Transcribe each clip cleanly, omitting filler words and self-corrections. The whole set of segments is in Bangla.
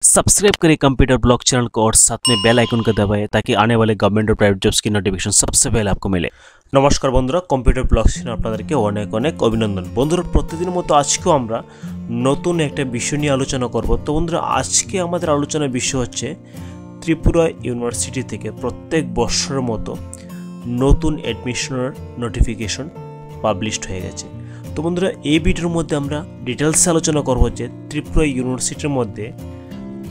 सब्सक्राइब करें कंप्यूटर ब्लॉग चैनल को और साथ में बेल आइकन को दबाएं ताकि आने वाले गवर्नमेंट और प्राइवेट जॉब्स की नोटिफिकेशन सबसे पहले आपको मिले। नमस्कार बंधुरा, कंप्यूटर ब्लॉग चैनल আপনাদেরকে অনেক অনেক অভিনন্দন। বন্ধুরা, প্রতিদিনের মতো আজকেও আমরা নতুন একটা বিষয় নিয়ে আলোচনা করব। তো বন্ধুরা, আজকে আমাদের আলোচনার বিষয় হচ্ছে ত্রিপুরা ইউনিভার্সিটি থেকে প্রত্যেক বছরের মতো নতুন অ্যাডমিশনের নোটিফিকেশন পাবলিশড হয়ে গেছে। তো বন্ধুরা, এই ভিডিওর মধ্যে আমরা ডিটেইলসে আলোচনা করব যে ত্রিপুরা ইউনিভার্সিটির মধ্যে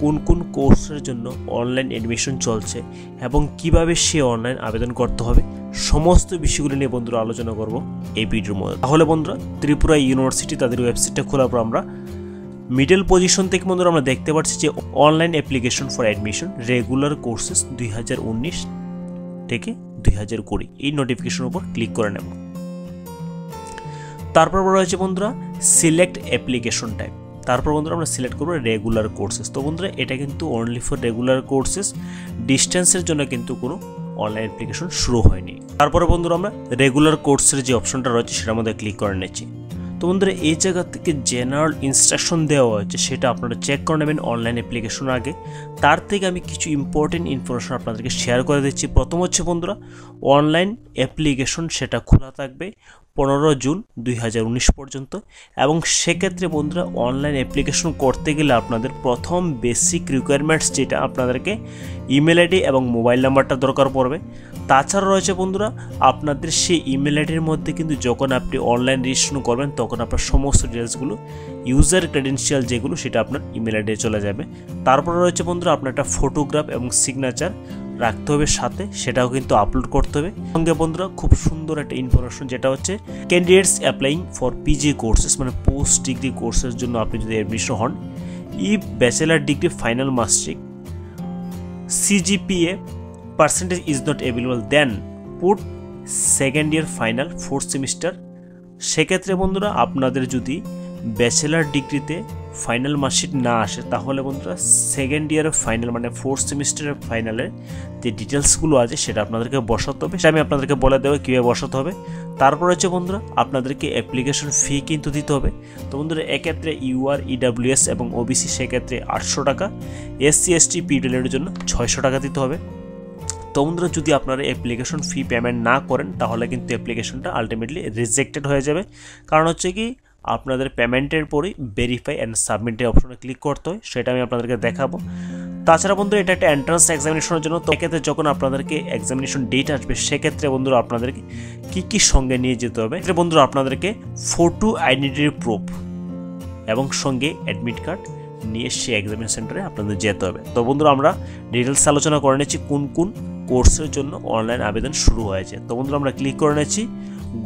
কোন কোন কোর্সের জন্য অনলাইন অ্যাডমিশন চলছে এবং কিভাবে সে অনলাইন আবেদন করতে হবে, সমস্ত বিষয়গুলো নিয়ে বন্ধুরা আলোচনা করব এই ভিডিওর মধ্যে। তাহলে বন্ধুরা, ত্রিপুরা ইউনিভার্সিটি তাদের ওয়েবসাইটটা খোলার পর আমরা মিডল পজিশন থেকে বন্ধুরা আমরা দেখতে পাচ্ছি যে online application for admission regular courses 2019 থেকে 2020 এই নোটিফিকেশনের উপর ক্লিক করে নেব। তারপর রয়েছে বন্ধুরা সিলেক্ট অ্যাপ্লিকেশন টাইপ। তারপর বন্ধুরা আমরা সিলেক্ট করব রেগুলার কোর্সেস। তো বন্ধুরা, এটা কিন্তু অনলি ফর রেগুলার কোর্সেস, ডিস্টেন্সের জন্য কিন্তু কোনো অনলাইন অ্যাপ্লিকেশন শুরু হয়নি। তারপরে বন্ধুরা আমরা রেগুলার কোর্সের যে অপশনটা রয়েছে সেটার মধ্যে ক্লিক করে নিচ্ছি। তো বন্ধুরা, এই জায়গা থেকে জেনারেল ইনস্ট্রাকশন দেওয়া হয়েছে, সেটা আপনারা চেক করে নেবেন অনলাইন অ্যাপ্লিকেশনের আগে। তার থেকে আমি কিছু ইম্পর্টেন্ট ইনফরমেশন আপনাদেরকে শেয়ার করে দিচ্ছি। প্রথম হচ্ছে বন্ধুরা, অনলাইন অ্যাপ্লিকেশন সেটা খোলা থাকবে 15 জুন 2019 পর্যন্ত, এবং সেক্ষেত্রে বন্ধুরা অনলাইন অ্যাপ্লিকেশন করতে গেলে আপনাদের প্রথম বেসিক রিকোয়ারমেন্টস যেটা আপনাদেরকে ইমেল আইডি এবং মোবাইল নাম্বারটা দরকার পড়বে। তাছাড়া রয়েছে বন্ধুরা আপনাদের সেই ইমেল আইডির মধ্যে কিন্তু যখন আপনি অনলাইন রেজিস্ট্রেশন করবেন তখন আপনার সমস্ত ডিটেলসগুলো, ইউজার ক্রেডেনশিয়াল যেগুলো, সেটা আপনার ইমেল আইডি চলে যাবে। তারপরে রয়েছে বন্ধুরা আপনার একটা ফটোগ্রাফ এবং সিগনেচার রাখতে হবে সাথে, সেটাও কিন্তু আপলোড করতে হবে। সঙ্গে বন্ধুরা খুব সুন্দর একটা ইনফরমেশন যেটা হচ্ছে candidates applying for PG courses, মানে পোস্ট ডিগ্রি কোর্সের জন্য আপনি যদি অ্যাডমিশন হন, if bachelor degree final marksheet CGPA percentage is not available then put second year final fourth semester। সেক্ষেত্রে বন্ধুরা আপনাদের যদি ব্যাচেলার ডিগ্রিতে ফাইনাল মার্কশিট না আসে তাহলে বন্ধুরা সেকেন্ড ইয়ারের ফাইনাল মানে ফোর্থ সেমিস্টারের ফাইনালের যে ডিটেলসগুলো আছে সেটা আপনাদেরকে বসাতে হবে। সেটা আমি আপনাদেরকে বলে দেবো কীভাবে বসাতে হবে। তারপর হচ্ছে বন্ধুরা আপনাদেরকে অ্যাপ্লিকেশন ফি কিন্তু দিতে হবে। তো বন্ধুরা এক্ষেত্রে UR EWS এবং OBC সেক্ষেত্রে 800 টাকা, SC ST PWD এর জন্য 600 টাকা দিতে হবে। তো বন্ধুরা যদি আপনারা অ্যাপ্লিকেশন ফি পেমেন্ট না করেন তাহলে কিন্তু অ্যাপ্লিকেশনটা আলটিমেটলি রিজেক্টেড হয়ে যাবে। কারণ হচ্ছে কি আপনাদের পেমেন্টের পরই ভেরিফাই অ্যান্ড সাবমিটের অপশনে ক্লিক করতে হয়, সেটা আমি আপনাদেরকে দেখাবো। তাছাড়া বন্ধুরা এটা একটা এন্ট্রান্স এক্সামিনেশনের জন্য, তো এক্ষেত্রে যখন আপনাদেরকে এক্সামিনেশন ডেট আসবে সেক্ষেত্রে বন্ধুরা আপনাদেরকে কী সঙ্গে নিয়ে যেতে হবে। এক্ষেত্রে বন্ধুরা আপনাদেরকে ফটো আইডেন্টিটি প্রুফ এবং সঙ্গে অ্যাডমিট কার্ড নিয়ে সেই এক্সামিনেশন সেন্টারে আপনাদের যেতে হবে। তো বন্ধুরা আমরা ডিটেলস আলোচনা করে নিচ্ছি কোন কোন কোর্সের জন্য অনলাইন আবেদন শুরু হয়েছে। তো বন্ধুরা আমরা ক্লিক করে নিচ্ছি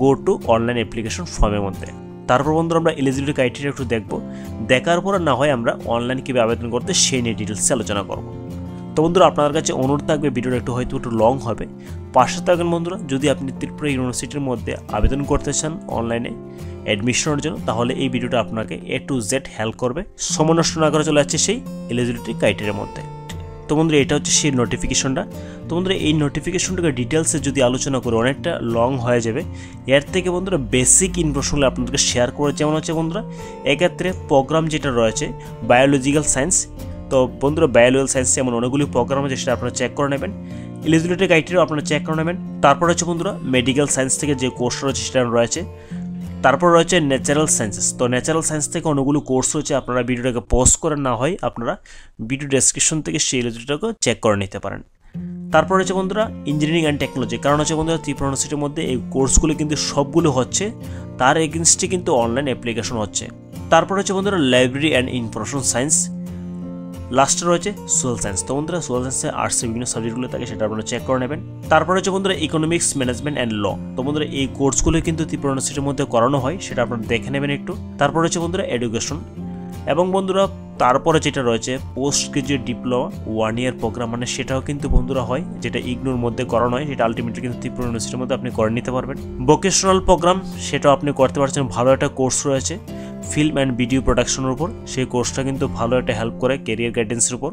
গো টু অনলাইন অ্যাপ্লিকেশন ফর্মের মধ্যে। তারপর বন্ধুরা আমরা এলিজিবিলিটি ক্রাইটেরিয়া একটু দেখবো, দেখার পর না হয় আমরা অনলাইন কীভাবে আবেদন করতে সেই নিয়ে ডিটেলসে আলোচনা করব। তো বন্ধুরা আপনাদের কাছে অনুরোধ থাকবে, ভিডিওটা একটু লং হবে, পাশে থাকবেন বন্ধুরা। যদি আপনি ত্রিপুরা ইউনিভার্সিটির মধ্যে আবেদন করতে চান অনলাইনে অ্যাডমিশনের জন্য তাহলে এই ভিডিওটা আপনাকে A to Z হেল্প করবে। সময় নষ্ট না করে চলে যাচ্ছে সেই এলিজিবিলিটি ক্রাইটেরিয়ার মধ্যে। তো বন্ধুরা এটা হচ্ছে সেই নোটিফিকেশনটা। তো বন্ধুরা এই নোটিফিকেশনটাকে ডিটেলসে যদি আলোচনা করে অনেকটা লং হয়ে যাবে। এর থেকে বন্ধুরা বেসিক ইনফরমেশনগুলো আপনাদেরকে শেয়ার করে, যেমন হচ্ছে বন্ধুরা এক্ষেত্রে প্রোগ্রাম যেটা রয়েছে বায়োলজিক্যাল সায়েন্স। তো বন্ধুরা বায়োলজিক্যাল সায়েন্সে এমন অনেকগুলি প্রোগ্রাম আছে, সেটা আপনারা চেক করে নেবেন। এলিজিবিলিটি ক্রাইটেরিয়া আপনারা চেক করে নেবেন। তারপর হচ্ছে বন্ধুরা মেডিকেল সায়েন্স থেকে যে কোর্স রয়েছে সেটা রয়েছে। তারপর রয়েছে ন্যাচারাল সায়েন্সেস। তো ন্যাচারাল সায়েন্স থেকে অনেকগুলো কোর্স রয়েছে, আপনারা ভিডিওটাকে পজ করে না হয় আপনারা ভিডিও ডেসক্রিপশন থেকে সেই এলিজিবিলিটিটাকে চেক করে নিতে পারেন। তারপর হচ্ছে বন্ধুরা ইঞ্জিনিয়ারিং অ্যান্ড টেকনোলজি, কারণ হচ্ছে বন্ধুরা ত্রিপুরা ইউনিভার্সিটির মধ্যে এই কোর্সগুলো কিন্তু সবগুলো হচ্ছে, তার এগেনস্টে কিন্তু অনলাইন অ্যাপ্লিকেশন হচ্ছে। তারপর হচ্ছে বন্ধুরা লাইব্রেরি অ্যান্ড ইনফরমেশন সায়েন্স, লাস্টে রয়েছে সোশ্যাল সায়েন্স। তো বন্ধুরা সোশ্যাল সায়েন্সে আর্টসের বিভিন্ন সাবজেক্টগুলো থাকে, সেটা আপনারা চেক করে নেবেন। তারপরে হচ্ছে বন্ধুরা ইকোনমিক্স, ম্যানেজমেন্ট অ্যান্ড ল। তো বন্ধুরা এই কোর্সগুলো কিন্তু ত্রিপুরা ইউনিভার্সিটির মধ্যে করানো হয়, সেটা আপনারা দেখে নেবেন একটু। তারপর হচ্ছে বন্ধুরা এডুকেশন, এবং বন্ধুরা তারপরে যেটা রয়েছে পোস্ট গ্রাজুয়েট ডিপ্লোমা 1 ইয়ার প্রোগ্রাম, মানে সেটাও কিন্তু বন্ধুরা হয়, যেটা ইগনোর মধ্যে করানো হয়, সেটা আলটিমেটলি কিন্তু ত্রিপুরা ইউনিভার্সিটির মধ্যে আপনি করে নিতে পারবেন। ভোকেশনাল প্রোগ্রাম সেটাও আপনি করতে পারছেন, ভালো একটা কোর্স রয়েছে ফিল্ম অ্যান্ড ভিডিও প্রোডাকশনের উপর, সেই কোর্সটা কিন্তু ভালো একটা হেল্প করে ক্যারিয়ার গাইডেন্সের উপর।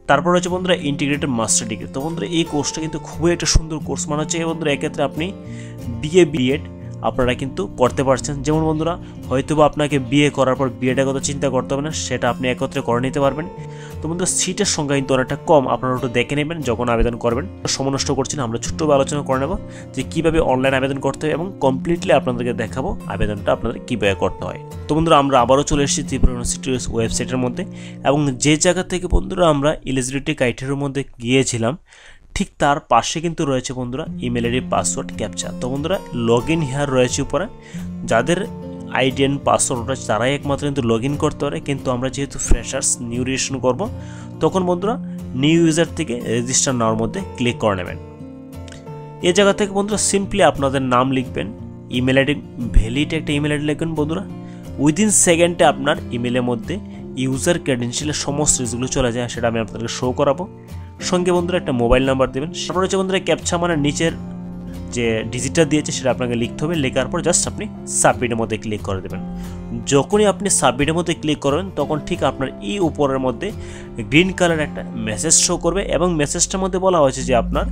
তারপর হচ্ছে বন্ধুরা ইন্টিগ্রেটেড মাস্টার ডিগ্রি। তো বন্ধুরা এই কোর্সটা কিন্তু খুবই একটা সুন্দর কোর্স, মানে হচ্ছে বন্ধুরা এক্ষেত্রে আপনি BA BEd আপনারা কিন্তু করতে পারছেন। যেমন বন্ধুরা হয়তোবা আপনাকে বিয়ে করার পর বিয়েটার কথা চিন্তা করতে হবে না, সেটা আপনি একত্রে করে নিতে পারবেন। তো বন্ধুরা সিটের সংখ্যা কিন্তু অনেকটা কম, আপনারা একটু দেখে নেবেন যখন আবেদন করবেন। সময় নষ্ট করছি না, আমরা ছোট্ট আলোচনা করে নেব যে কীভাবে অনলাইন আবেদন করতে হয় এবং কমপ্লিটলি আপনাদেরকে দেখাবো আবেদনটা আপনাদের কীভাবে করতে হয়। তো বন্ধুরা আমরা আবারও চলে এসেছি ত্রিপুরা ইউনিভার্সিটির ওয়েবসাইটের মধ্যে, এবং যে জায়গা থেকে বন্ধুরা আমরা এলিজিবিলিটি ক্রাইটেরিয়ার মধ্যে গিয়েছিলাম ঠিক তার পাশে কিন্তু রয়েছে বন্ধুরা ইমেল আইডি পাসওয়ার্ড ক্যাপচা। তো বন্ধুরা লগ ইন হিয়ার রয়েছে উপরে, যাদের আইডি অ্যান্ড পাসওয়ার্ড রয়েছে তারাই একমাত্র কিন্তু লগ ইন করতে পারে। কিন্তু আমরা যেহেতু ফ্রেশার্স নিউ রেজিস্ট্রেশন করব, তখন বন্ধুরা নিউ ইউজার থেকে রেজিস্টার নেওয়ার মধ্যে ক্লিক করে নেবেন। এই জায়গা থেকে বন্ধুরা সিম্পলি আপনাদের নাম লিখবেন, ইমেল আইডি ভ্যালিড একটা ইমেল আইডি লিখবেন বন্ধুরা। উইদিন সেকেন্ডে আপনার ইমেলের মধ্যে ইউজার ক্রেডেনশিয়ালের সমস্ত জিনিসগুলো চলে যায়, সেটা আমি আপনাদেরকে শো করাবো। সঙ্গে বন্ধুরা একটা মোবাইল নাম্বার দেবেন। তারপর হচ্ছে বন্ধুরা ক্যাপচা মানে নিচের যে ডিজিটটা দিয়েছে সেটা আপনাকে লিখতে হবে। লেখার পর জাস্ট আপনি সাবমিটের মধ্যে ক্লিক করে দেবেন। যখনই আপনি সাবমিটের মধ্যে ক্লিক করবেন তখন ঠিক আপনার এই উপরের মধ্যে গ্রিন কালার একটা মেসেজ শো করবে, এবং মেসেজটার মধ্যে বলা হয়েছে যে আপনার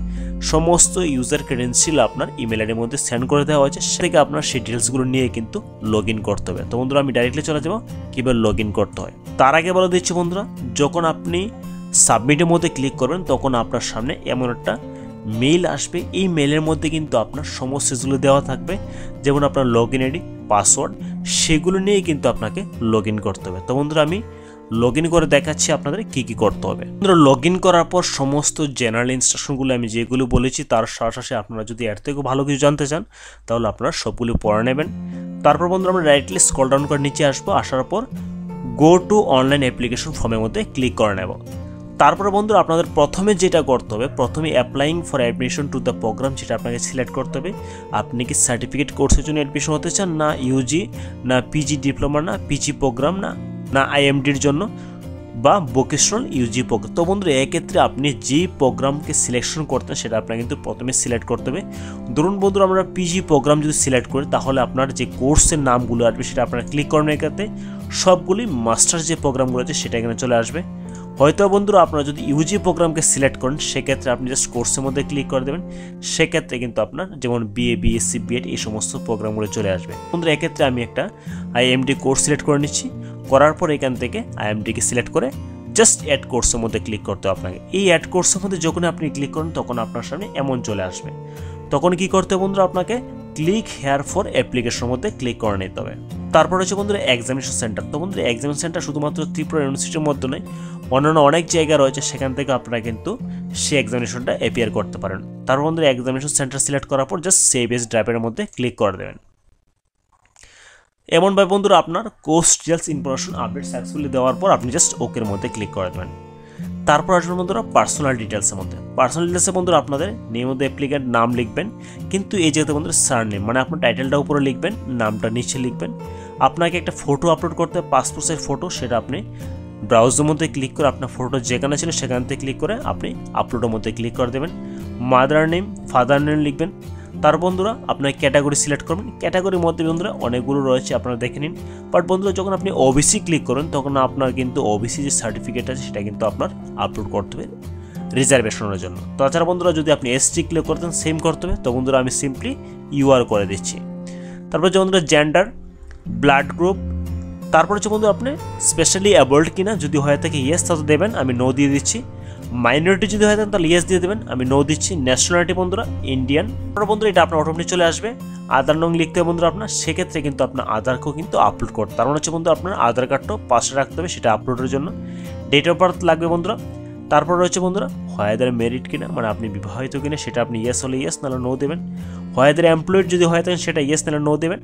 সমস্ত ইউজার ক্রেডেনশিয়াল আপনার ইমেল আইডির মধ্যে সেন্ড করে দেওয়া হয়েছে, সেটাকে আপনার সেই ডিটেলসগুলো নিয়ে কিন্তু লগ ইন করতে হবে। তো বন্ধুরা আমি ডাইরেক্টলি চলে যাবো কীভাবে লগ ইন করতে হয়। তার আগে বলে দিচ্ছি বন্ধুরা, যখন আপনি সাবমিটের মধ্যে ক্লিক করবেন তখন আপনার সামনে এমন একটা মেইল আসবে। এই মেইলের মধ্যে কিন্তু আপনার সমস্ত কিছুগুলো দেওয়া থাকবে, যেমন আপনার লগ ইন আইডি, পাসওয়ার্ড, সেগুলো নিয়েই কিন্তু আপনাকে লগ ইন করতে হবে। তো বন্ধুরা আমি লগ ইন করে দেখাচ্ছি আপনাদের কী কী করতে হবে। বন্ধুরা লগ ইন করার পর সমস্ত জেনারেল ইনস্ট্রাকশনগুলো আমি যেগুলো বলেছি তার সাথে আপনারা যদি এর থেকেও ভালো কিছু জানতে চান তাহলে আপনারা সবগুলো পড়ে নেবেন। তারপর বন্ধুরা আমরা ডাইরেক্টলি স্ক্রল ডাউন করে নিচে আসবো, আসার পর গো টু অনলাইন অ্যাপ্লিকেশন ফর্মের মধ্যে ক্লিক করে নেব। তারপরে বন্ধুরা আপনাদের প্রথমে যেটা করতে হবে, প্রথমে applying for admission to the program, যেটা আপনাকে সিলেক্ট করতে হবে। আপনি কি সার্টিফিকেট কোর্সের জন্য অ্যাডমিশন হতে চান, না ইউজি, না পিজি ডিপ্লোমা, না পিজি প্রোগ্রাম, না আইএমডির জন্য, বা ভোকেশনাল ইউজি প্রোগ্রাম। তো বন্ধুরা এক্ষেত্রে আপনি যে প্রোগ্রামকে সিলেকশন করতেন সেটা আপনাকে কিন্তু প্রথমে সিলেক্ট করতে হবে। ধরুন বন্ধুরা আমরা পিজি প্রোগ্রাম যদি সিলেক্ট করি তাহলে আপনার যে কোর্সের নামগুলো আসবে সেটা আপনারা ক্লিক করবেন। এক্ষেত্রে সবগুলি মাস্টার যে প্রোগ্রামগুলো আছে সেটা এখানে চলে আসবে। হয়তো বন্ধুরা আপনারা যদি ইউজি প্রোগ্রামকে সিলেক্ট করেন সেক্ষেত্রে আপনি জাস্ট কোর্সের মধ্যে ক্লিক করে দেবেন, সেক্ষেত্রে কিন্তু আপনার যেমন বিএ, বিএসসি, বিএড এই সমস্ত প্রোগ্রামগুলো চলে আসবে। বন্ধুরা এক্ষেত্রে আমি একটা আইএমডি কোর্স সিলেক্ট করে নিচ্ছি। করার পর এখান থেকে আইএমডিকে সিলেক্ট করে জাস্ট অ্যাড কোর্সের মধ্যে ক্লিক করতে হবে আপনাকে। এই অ্যাড কোর্সের মধ্যে যখন আপনি ক্লিক করেন তখন আপনার সামনে এমন চলে আসবে। তখন কি করতে হবে বন্ধুরা, আপনাকে ক্লিক হেয়ার ফর অ্যাপ্লিকেশনের মধ্যে ক্লিক করে নিতে হবে। তারপর হচ্ছে বন্ধুরা এক্সামিনেশন সেন্টার। তো বন্ধুরা এক্সামিনেশন সেন্টার শুধুমাত্র ত্রিপুরা ইউনিভার্সিটির মধ্যে নয়, অন্যান্য অনেক জায়গা রয়েছে, সেখান থেকে আপনারা কিন্তু সেই এক্সামিনেশনটা অ্যাপিয়ার করতে পারেন। তারপর বন্ধুরা এক্সামিনেশন সেন্টার সিলেক্ট করার পর জাস্ট সেভ এজ ড্রাইভের মধ্যে ক্লিক করে দেবেন। এমনভাবে বন্ধুরা আপনার course details information update successfully দেওয়ার পর আপনি জাস্ট ওকের মধ্যে ক্লিক করে দেবেন। তারপর আসবেন বন্ধুরা পার্সোনাল ডিটেলসের মধ্যে। পার্সোনাল ডিটেলসে বন্ধুরা আপনাদের নেম অফ দ্য অ্যাপ্লিক্যান্ট নাম লিখবেন, কিন্তু এই জায়গাতে বন্ধুরা সারনেম মানে আপনার টাইটেলটা উপরে লিখবেন, নামটা নিচে লিখবেন। আপনাকে একটা ফটো আপলোড করতে হবে, পাসপোর্ট সাইজ ফটো, সেটা আপনি ব্রাউজারের মধ্যে ক্লিক করে আপনার ফটো যেখানে ছিল সেখান থেকে ক্লিক করে আপনি আপলোডের মধ্যে ক্লিক করে দেবেন। মাদার নেম, ফাদার নেম লিখবেন। তার বন্ধুরা আপনার ক্যাটাগরি সিলেক্ট করবেন। ক্যাটাগরির মধ্যে বন্ধুরা অনেকগুলো রয়েছে, আপনারা দেখে নিন। বাট বন্ধুরা যখন আপনি ওবিসি ক্লিক করেন তখন আপনার কিন্তু ওবিসি যে সার্টিফিকেট আছে সেটা কিন্তু আপনার আপলোড করতে হবে রিজার্ভেশনের জন্য। তাছাড়া বন্ধুরা যদি আপনি এসটি ক্লিক করতেন সেম করতে হবে। তো বন্ধুরা আমি সিম্পলি ইউআর করে দিচ্ছি। তারপর যে বন্ধুরা জেন্ডার, ব্লাড গ্রুপ, তারপর হচ্ছে বন্ধুরা আপনি স্পেশালি অ্যাবল্ড কিনা, যদি হয়ে থাকে ইয়েস তাহলে দেবেন, আমি নো দিয়ে দিচ্ছি। মাইনরিটি যদি হয়ে থাকেন তাহলে ইয়েস দিয়ে দেবেন, আমি নো দিচ্ছি। ন্যাশনালিটি বন্ধুরা ইন্ডিয়ান। বন্ধুরা এটা আপনার অটোমেটিক চলে আসবে। আধার নং লিখতে হবে বন্ধুরা আপনার, সেক্ষেত্রে কিন্তু আপনার আধারকেও কিন্তু আপলোড করতে, তার মানে হচ্ছে বন্ধুরা আপনার আধার কার্ডটাও পাশে রাখতে হবে সেটা আপলোডের জন্য। ডেট অফ বার্থ লাগবে বন্ধুরা। তারপর রয়েছে বন্ধুরা হয়াদের মেরিট কিনা, মানে আপনি বিবাহিত কিনা, সেটা আপনি ইয়েস হলে ইয়েস, নাহলে নো দেবেন। হয়াদের এমপ্লয়েড যদি হয়ে থাকেন সেটা ইয়েস নাহলে নো দেবেন।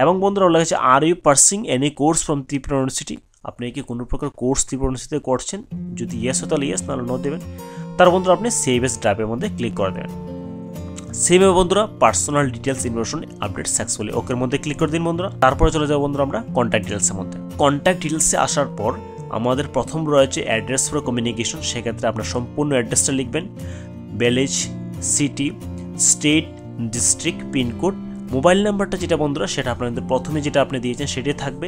এবং বন্ধুরা লেগেছে আর you pursuing any course from Tripura university, আপনি কি কোনো প্রকার কোর্স ত্রিপুরা ইউনিভার্সিটিতে করছেন, যদি ইয়েস হয় তাহলে ইয়েস, নাহলে নো দেবেন। তার বন্ধুরা আপনি সেভ এজ ড্রাইভের মধ্যে ক্লিক করে দেবেন। সেভে বন্ধুরা personal details information update successfully ওকের মধ্যে ক্লিক করে দিন বন্ধুরা। তারপরে চলে যাবো বন্ধুরা আমরা কন্ট্যাক্ট ডিটেলসের মধ্যে। কন্ট্যাক্ট ডিটেলসে আসার পর আমাদের প্রথম রয়েছে অ্যাড্রেস ফর কমিউনিকেশন। সেক্ষেত্রে আপনার সম্পূর্ণ অ্যাড্রেসটা লিখবেন, village, city, state, district, pincode, mobile নাম্বারটা যেটা বন্ধুরা সেটা আপনাদের প্রথমে যেটা আপনি দিয়েছেন সেটাই থাকবে,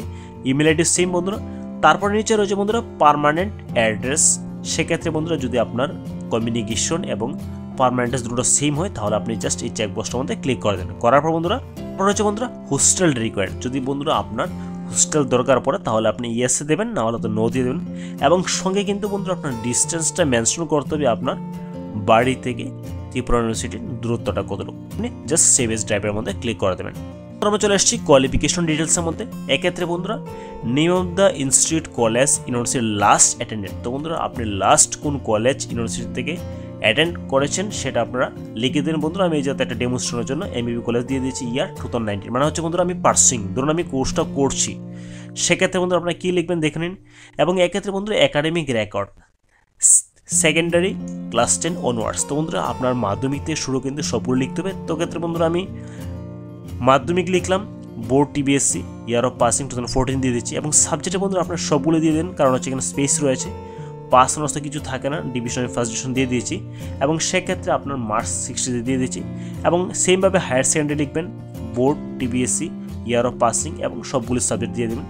ইমেল আইডি সেম বন্ধুরা। তারপর নিচে রয়েছে বন্ধুরা পার্মানেন্ট অ্যাড্রেস। সেক্ষেত্রে বন্ধুরা যদি আপনার কমিউনিকেশন এবং পার্মানেন্ট দুটো সেম হয় তাহলে আপনি জাস্ট এই চেকবক্সটার মধ্যে ক্লিক করে দেন। করার পর বন্ধুরা তারপর হচ্ছে বন্ধুরা হোস্টেল রিকোয়ার্ড, যদি বন্ধুরা আপনার হোস্টেল দরকার পড়ে তাহলে আপনি ইয়েসে দেবেন, না হলে তো নো দিয়ে দেবেন। এবং সঙ্গে কিন্তু বন্ধুরা আপনার ডিস্টেন্সটা মেনশন করতে হবে, আপনার বাড়ি থেকে ত্রিপুরা ইউনিভার্সিটির দূরত্বটা কতটুকু। আপনি জাস্ট সেভ এজ ড্রাইভের মধ্যে ক্লিক করে দেবেন। আমরা চলে আসছি কোয়ালিফিকেশন ডিটেলসের মধ্যে। এক্ষেত্রে বন্ধুরা name of the institute, college, ইউনিভার্সিটির লাস্ট অ্যাটেন্ডেড। তো বন্ধুরা আপনি লাস্ট কোন কলেজ ইউনিভার্সিটি থেকে অ্যাটেন্ড করেছেন সেটা আপনারা লিখে দেন। বন্ধুরা আমি এই যাতে একটা ডেমনস্ট্রেশনের জন্য এমবিবি কলেজ দিয়ে দিয়েছি, ইয়ার 2019, মানে হচ্ছে বন্ধুরা আমি পার্সিং, ধরুন আমি কোর্সটা করছি, সেক্ষেত্রে বন্ধুরা আপনারা কী লিখবেন দেখে নিন। এবং এক্ষেত্রে বন্ধুরা academic record secondary class 10 onwards. তো বন্ধুরা আপনার মাধ্যমিক থেকে শুরু কিন্তু সবগুলো লিখতে হবে। তো ক্ষেত্রে বন্ধুরা আমি মাধ্যমিক লিখলাম, board TBSC, year of passing 2014 দিয়ে দিচ্ছি। এবং সাবজেক্টে বন্ধুরা আপনার সবগুলো দিয়ে দেন, কারণ হচ্ছে এখানে স্পেস রয়েছে, পাস অনার্স কিছু থাকে না, ডিভিশন ফার্স্ট ডিভিশন দিয়ে দিয়েছি। এবং সেক্ষেত্রে আপনার মার্কস 60 দিয়ে দিয়েছি। এবং সেমভাবে হায়ার সেকেন্ডারি লিখবেন, board TBSC, year of passing এবং সবগুলো সাবজেক্ট দিয়ে দেবেন,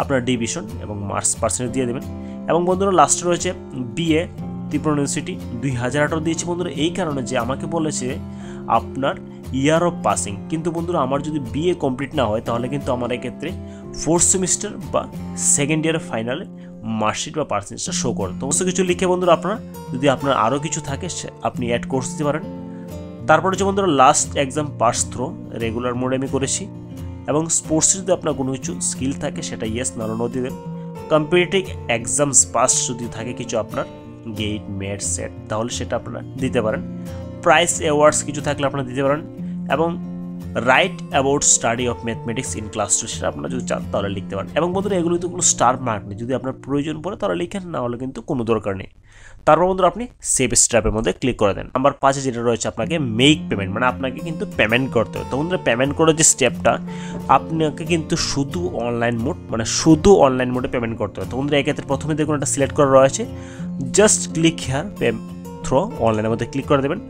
আপনার ডিভিশন এবং মার্কস পার্সেন্টেজ দিয়ে দেবেন। এবং বন্ধুরা লাস্টে রয়েছে বিএ ত্রিপুরা ইউনিভার্সিটি 2018 দিয়েছি বন্ধুরা, এই কারণে যে আমাকে বলেছে আপনার ইয়ার অফ পাসিং, কিন্তু বন্ধুরা আমার যদি বিএ কমপ্লিট না হয় তাহলে কিন্তু আমার এক্ষেত্রে 4th সেমিস্টার বা সেকেন্ড ইয়ারের ফাইনালে মার্কশিট বা পার্সেন্টেজটা শো করেন। তো অবশ্যই কিছু লিখে বন্ধুরা আপনারা যদি আপনার আরও কিছু থাকে আপনি অ্যাড কোর্স দিতে পারেন। তারপরে হচ্ছে বন্ধুরা last exam pass through regular মোডে আমি করেছি। এবং স্পোর্টসে যদি আপনার কোনো কিছু স্কিল থাকে সেটা ইয়েস না নো দিয়ে দেন। কম্পিটিটিভ এক্সামস পাস যদি থাকে কিছু আপনার গেট মেট সেট তাহলে সেটা আপনারা দিতে পারেন। প্রাইজ অ্যাওয়ার্ডস কিছু থাকলে আপনারা দিতে পারেন। এবং right about study of mathematics in class 2 সেটা আপনারা যদি চান তাহলে লিখতে পারেন। এবং বন্ধুরা এগুলোতে কোনো স্টার মার্ক নেই, যদি আপনার প্রয়োজন পড়ে তাহলে লিখেন, না হলে কিন্তু কোনো দরকার নেই। তারপর বন্ধুরা আপনি সেভ স্টেপের মধ্যে ক্লিক করে দেন। নাম্বার 5 যেটা রয়েছে আপনাকে মেক পেমেন্ট, মানে আপনাকে কিন্তু পেমেন্ট করতে হবে। তো বন্ধুরা পেমেন্ট করার যে স্টেপটা আপনাকে কিন্তু শুধু অনলাইন মোড, মানে শুধু অনলাইন মোডে পেমেন্ট করতে হবে। তো বন্ধুরা এক্ষেত্রে প্রথমে দেখুন একটা সিলেক্ট করা রয়েছে, জাস্ট ক্লিক হেয়ার পে থ্রো, অনলাইনের মধ্যে ক্লিক করে দেবেন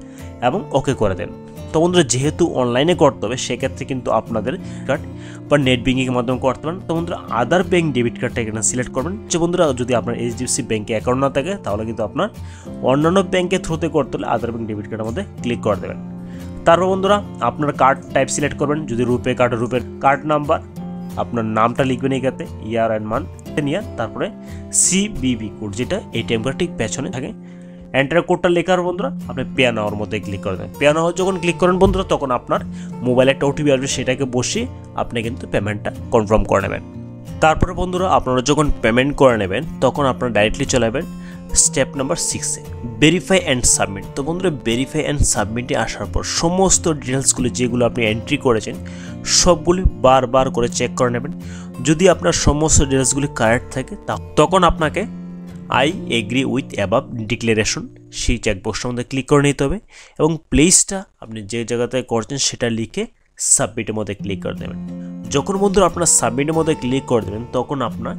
এবং ওকে করে দেন। তো বন্ধুরা যেহেতু অনলাইনে করতে হবে সেক্ষেত্রে কিন্তু আপনাদের কার্ড বা নেট ব্যাঙ্কিংয়ের মাধ্যমে করতে পারেন। তো বন্ধুরা আদার ব্যাঙ্ক ডেবিট কার্ডটা এখানে সিলেক্ট করবেন। যে বন্ধুরা যদি আপনার এইচডিএফসি ব্যাঙ্কে অ্যাকাউন্ট না থাকে তাহলে কিন্তু আপনার অন্যান্য ব্যাঙ্কের থ্রুতে করতে হলে আদার ব্যাঙ্ক ডেবিট কার্ডের মধ্যে ক্লিক করে দেবেন। তারপর বন্ধুরা আপনার কার্ড টাইপ সিলেক্ট করবেন, যদি রুপে কার্ড, রুপের কার্ড নাম্বার, আপনার নামটা লিখবেন এখানে, ইয়ার অ্যান্ড মান্থ নিয়ে, তারপরে সিবিবি কোড যেটা এটিএম কার্ড ঠিক পেছনে থাকে, এন্টার কোডটা লেখার বন্ধুরা আপনি পে নাওয়ার মধ্যে ক্লিক করে দেবেন। পে নাও যখন ক্লিক করেন বন্ধুরা তখন আপনার মোবাইলে একটা ওটিপি আসবে, সেটাকে বসিয়ে আপনি কিন্তু পেমেন্টটা কনফার্ম করে নেবেন। তারপরে বন্ধুরা আপনারা যখন পেমেন্ট করে নেবেন তখন আপনারা ডাইরেক্টলি চলে যাবেন স্টেপ নাম্বার 6-এ, ভেরিফাই অ্যান্ড সাবমিট। তো বন্ধুরা ভেরিফাই অ্যান্ড সাবমিটে আসার পর সমস্ত ডিটেলসগুলি যেগুলো আপনি এন্ট্রি করেছেন সবগুলি বারবার করে চেক করে নেবেন। যদি আপনার সমস্ত ডিটেলসগুলি কারেক্ট থাকে তখন আপনাকে I agree with above declaration সেই চেকবক্সটার মধ্যে ক্লিক করে নিতে হবে এবং প্লেসটা আপনি যে জায়গাতে করছেন সেটা লিখে সাবমিটের মধ্যে ক্লিক করে দেবেন। যখন বন্ধুরা আপনার সাবমিটের মধ্যে ক্লিক করে দেবেন তখন আপনার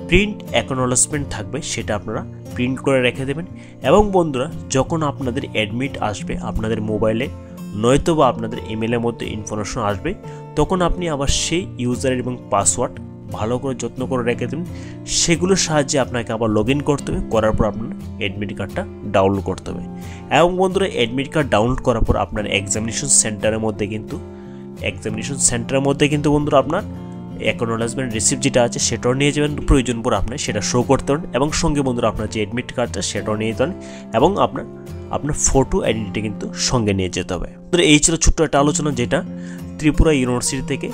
প্রিন্ট অ্যাকনোলেজমেন্ট থাকবে, সেটা আপনারা প্রিন্ট করে রেখে দেবেন। এবং বন্ধুরা যখন আপনাদের অ্যাডমিট আসবে আপনাদের মোবাইলে নয়তো বা আপনাদের ইমেলের মধ্যে ইনফরমেশন আসবে, তখন আপনি আবার সেই ইউজার এবং পাসওয়ার্ড ভালো করে যত্ন করে রেখে দেবেন। সেগুলোর সাহায্যে আপনাকে আবার লগ ইন করতে হবে, করার পর আপনার অ্যাডমিট কার্ডটা ডাউনলোড করতে হবে। এবং বন্ধুরা অ্যাডমিট কার্ড ডাউনলোড করার পর আপনার এক্সামিনেশন সেন্টারের মধ্যে কিন্তু বন্ধুরা আপনার অ্যাকনোলেজমেন্ট রিসিপ্ট যেটা আছে সেটাও নিয়ে যাবেন, প্রয়োজন পর আপনি সেটা শো করতে পারেন। এবং সঙ্গে বন্ধুরা আপনার যে অ্যাডমিট কার্ডটা সেটাও নিয়ে যেতে পারেন এবং আপনার ফটো আইডেন্টিটি কিন্তু সঙ্গে নিয়ে যেতে হবে। তো এই ছিল ছোট্ট একটা আলোচনা যেটা ত্রিপুরা ইউনিভার্সিটি থেকে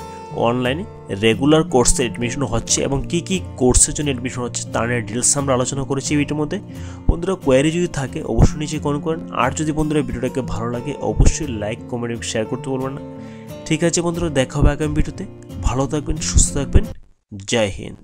অনলাইনে রেগুলার কোর্সে অ্যাডমিশন হচ্ছে এবং কী কী কোর্সের জন্য অ্যাডমিশন হচ্ছে তার নিয়ে ডিটেলস আমরা আলোচনা করেছি এই ভিডিওর মধ্যে। বন্ধুরা কোয়ারি যদি থাকে অবশ্যই নিচে কমেন্ট করেন, আর যদি বন্ধুরা ভিডিওটাকে ভালো লাগে অবশ্যই লাইক কমেন্ট এবং শেয়ার করতে বলবেন না। ঠিক আছে বন্ধুরা, দেখা হবে আগামী ভিডিওতে। ভালো থাকবেন, সুস্থ থাকবেন, জয় হিন্দ।